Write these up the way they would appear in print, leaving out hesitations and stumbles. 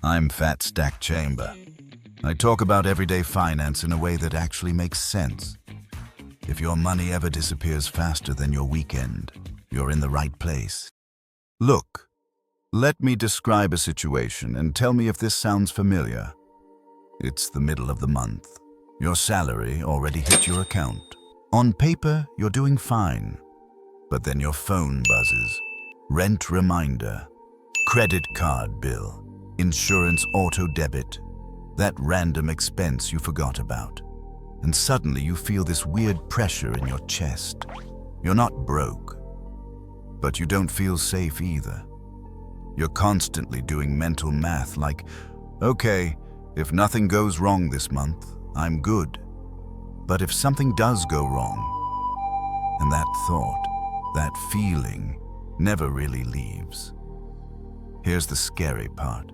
I'm Fat Stack Chamber. I talk about everyday finance in a way that actually makes sense. If your money ever disappears faster than your weekend, you're in the right place. Look, let me describe a situation and tell me if this sounds familiar. It's the middle of the month. Your salary already hit your account. On paper, you're doing fine. But then your phone buzzes. Rent reminder, credit card bill, insurance auto debit, that random expense you forgot about. And suddenly you feel this weird pressure in your chest. You're not broke, but you don't feel safe either. You're constantly doing mental math like, okay, if nothing goes wrong this month, I'm good. But if something does go wrong, and that thought, that feeling, never really leaves. Here's the scary part.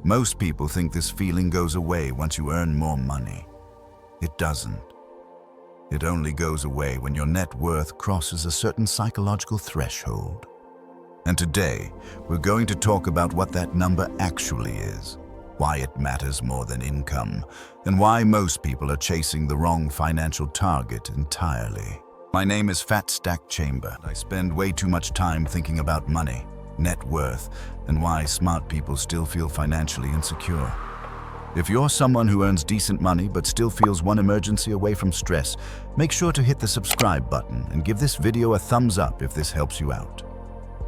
Most people think this feeling goes away once you earn more money. It doesn't. It only goes away when your net worth crosses a certain psychological threshold. And today, we're going to talk about what that number actually is, why it matters more than income, and why most people are chasing the wrong financial target entirely. My name is Fat Stack Chamber. I spend way too much time thinking about money, net worth, and why smart people still feel financially insecure. If you're someone who earns decent money but still feels one emergency away from stress, make sure to hit the subscribe button and give this video a thumbs up if this helps you out.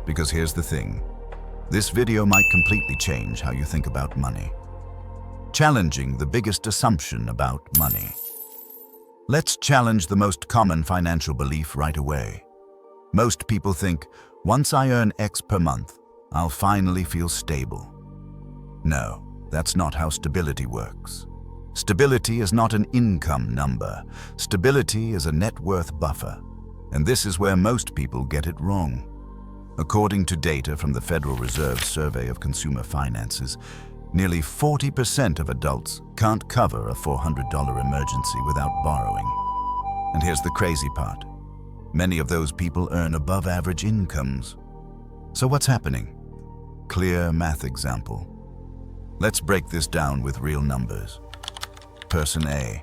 Because here's the thing, this video might completely change how you think about money. Challenging the biggest assumption about money. Let's challenge the most common financial belief right away. Most people think, once I earn X per month, I'll finally feel stable. No, that's not how stability works. Stability is not an income number. Stability is a net worth buffer. And this is where most people get it wrong. According to data from the Federal Reserve Survey of Consumer Finances, nearly 40% of adults can't cover a $400 emergency without borrowing. And here's the crazy part. Many of those people earn above average incomes. So what's happening? Clear math example. Let's break this down with real numbers. Person A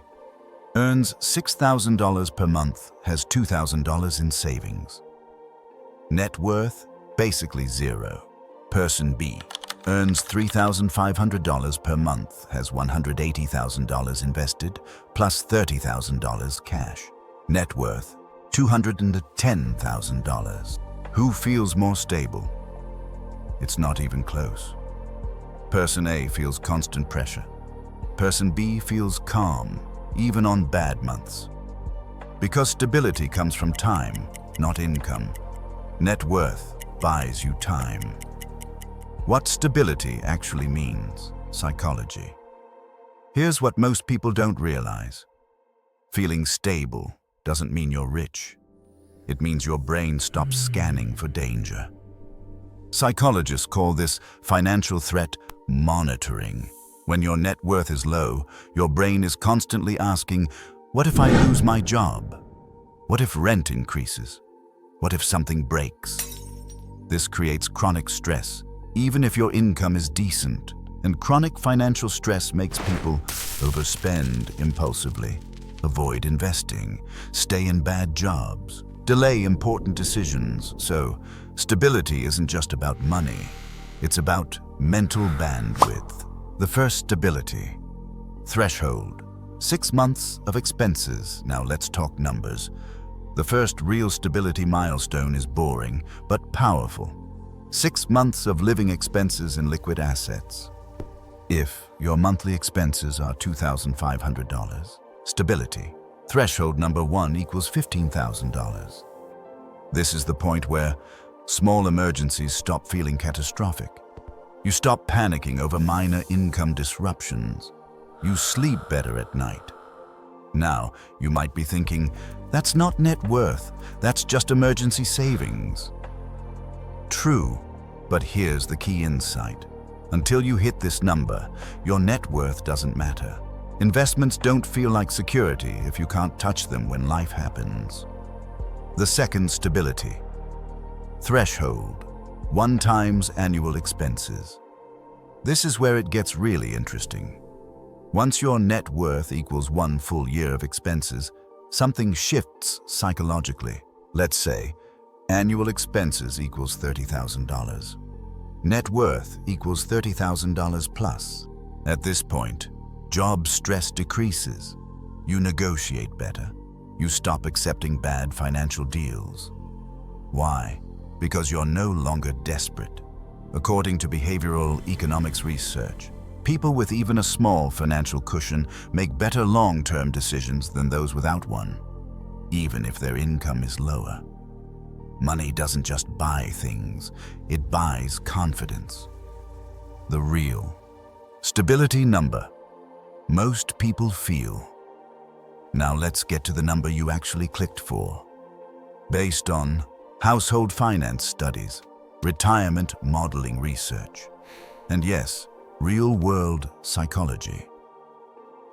earns $6,000 per month, has $2,000 in savings. Net worth, basically zero. Person B earns $3,500 per month, has $180,000 invested, plus $30,000 cash. Net worth, $210,000. Who feels more stable? It's not even close. Person A feels constant pressure. Person B feels calm, even on bad months. Because stability comes from time, not income. Net worth buys you time. What stability actually means, psychology. Here's what most people don't realize. Feeling stable doesn't mean you're rich. It means your brain stops scanning for danger. Psychologists call this financial threat monitoring. When your net worth is low, your brain is constantly asking, what if I lose my job? What if rent increases? What if something breaks? This creates chronic stress, even if your income is decent. And chronic financial stress makes people overspend impulsively, avoid investing, stay in bad jobs, delay important decisions. So, stability isn't just about money. It's about mental bandwidth. The first stability. Threshold. 6 months of expenses. Now let's talk numbers. The first real stability milestone is boring, but powerful. 6 months of living expenses and liquid assets. If your monthly expenses are $2,500, stability. Threshold number 1 equals $15,000. This is the point where small emergencies stop feeling catastrophic. You stop panicking over minor income disruptions. You sleep better at night. Now, you might be thinking, that's not net worth, that's just emergency savings. True, but here's the key insight. Until you hit this number, your net worth doesn't matter. Investments don't feel like security if you can't touch them when life happens. The second stability. Threshold. 1 times annual expenses. This is where it gets really interesting. Once your net worth equals 1 full year of expenses, something shifts psychologically. Let's say annual expenses equals $30,000. Net worth equals $30,000 plus. At this point, job stress decreases. You negotiate better. You stop accepting bad financial deals. Why? Because you're no longer desperate. According to behavioral economics research, people with even a small financial cushion make better long-term decisions than those without one, even if their income is lower. Money doesn't just buy things, it buys confidence. The real stability number most people feel. Now let's get to the number you actually clicked for. Based on household finance studies, retirement modeling research, and yes, real-world psychology.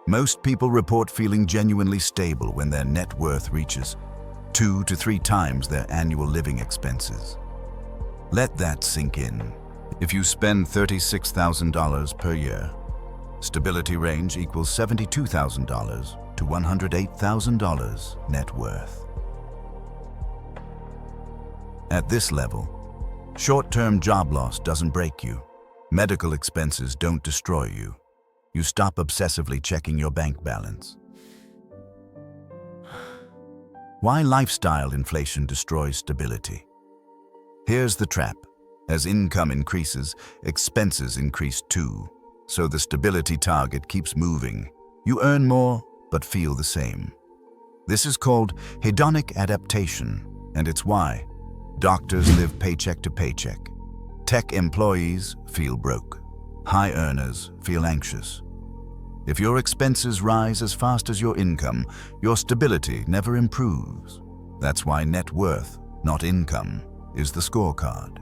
Most people report feeling genuinely stable when their net worth reaches 2 to 3 times their annual living expenses. Let that sink in. If you spend $36,000 per year, stability range equals $72,000 to $108,000 net worth. At this level, short-term job loss doesn't break you. Medical expenses don't destroy you. You stop obsessively checking your bank balance. Why lifestyle inflation destroys stability? Here's the trap. As income increases, expenses increase too. So the stability target keeps moving. You earn more, but feel the same. This is called hedonic adaptation, and it's why doctors live paycheck to paycheck. Tech employees feel broke. High earners feel anxious. If your expenses rise as fast as your income, your stability never improves. That's why net worth, not income, is the scorecard.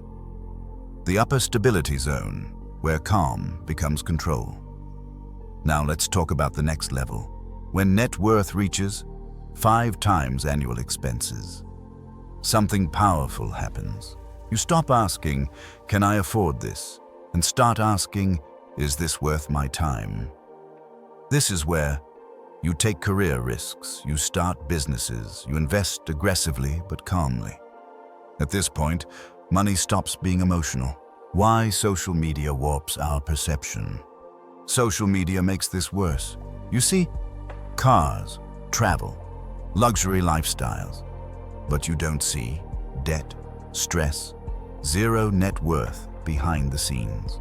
The upper stability zone, where calm becomes control. Now let's talk about the next level, when net worth reaches 5 times annual expenses. Something powerful happens. You stop asking, "Can I afford this?" and start asking, "Is this worth my time?" This is where you take career risks, you start businesses, you invest aggressively but calmly. At this point, money stops being emotional. Why social media warps our perception? Social media makes this worse. You see cars, travel, luxury lifestyles, but you don't see debt, stress, zero net worth behind the scenes.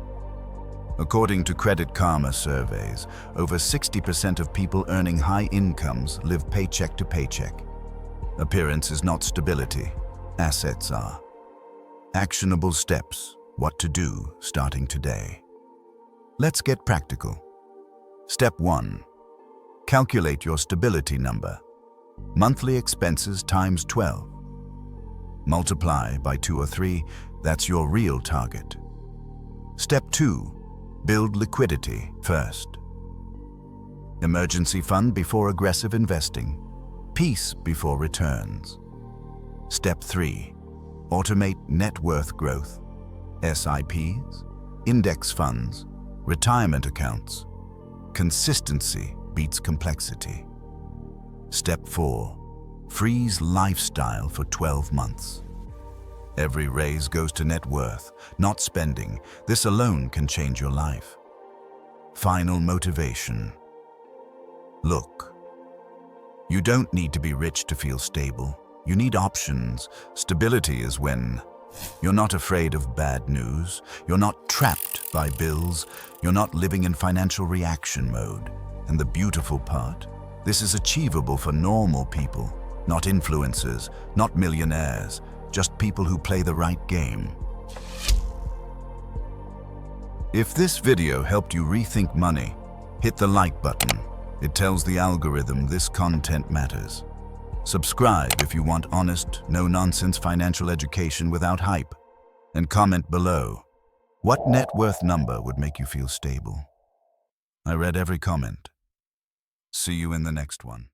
According to Credit Karma surveys, over 60% of people earning high incomes live paycheck to paycheck. Appearance is not stability, assets are. Actionable steps, what to do starting today. Let's get practical. Step 1. Calculate your stability number. Monthly expenses times 12. Multiply by 2 or 3, that's your real target. Step 2. Build liquidity first. Emergency fund before aggressive investing. Peace before returns. Step 3. Automate net worth growth. SIPs, index funds, retirement accounts. Consistency beats complexity. Step 4. Freeze lifestyle for 12 months. Every raise goes to net worth, not spending. This alone can change your life. Final motivation. Look, you don't need to be rich to feel stable. You need options. Stability is when you're not afraid of bad news, you're not trapped by bills, you're not living in financial reaction mode. And the beautiful part, this is achievable for normal people, not influencers, not millionaires, just people who play the right game. If this video helped you rethink money, hit the like button. It tells the algorithm this content matters. Subscribe if you want honest, no-nonsense financial education without hype. And comment below, what net worth number would make you feel stable? I read every comment. See you in the next one.